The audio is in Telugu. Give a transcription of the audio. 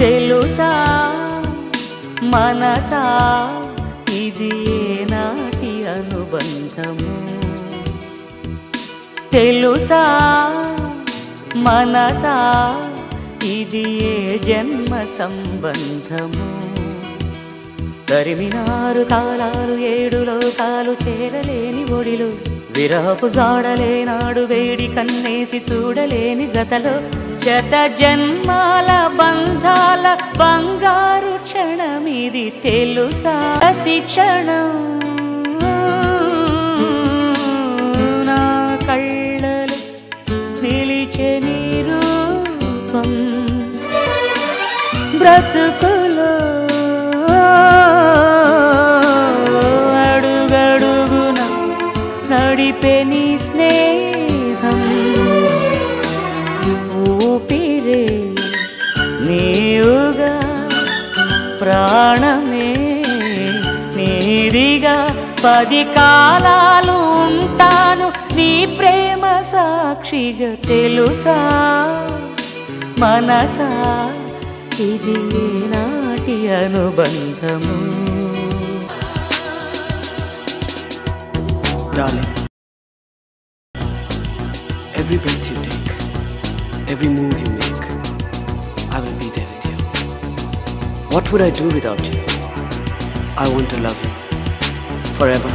తెలుసా మనసా ఇది ఏనాటి అనుబంధము తెలుసా మనసా ఇది ఏ జన్మ సంబంధము తరిమినారు కాలాలు ఏడు లోకాలు చేరలేని ఒడిలో విరహపు జాడలేనాడు వేడి కన్నేసి చూడలేని జతలో శత జన్మాల బంధాల బంగారు క్షణమిది తెలుసా అతి క్షణం నా కళ్ళలో నిలిచే నీ రూపం బ్రతుకులో అడుగడుగున నడిపే నీ స్నేహం ఊపిరే నీవుగా ప్రాణమే నీదిగా 10 కాలాలు ఉంటాను నీ ప్రేమ సాక్షిగా తెలుసా మనసా ఇది నాటి అనుబంధము Darling, every breath you take, every move you make, I will be there with you. What would I do without you? I want to love you forever.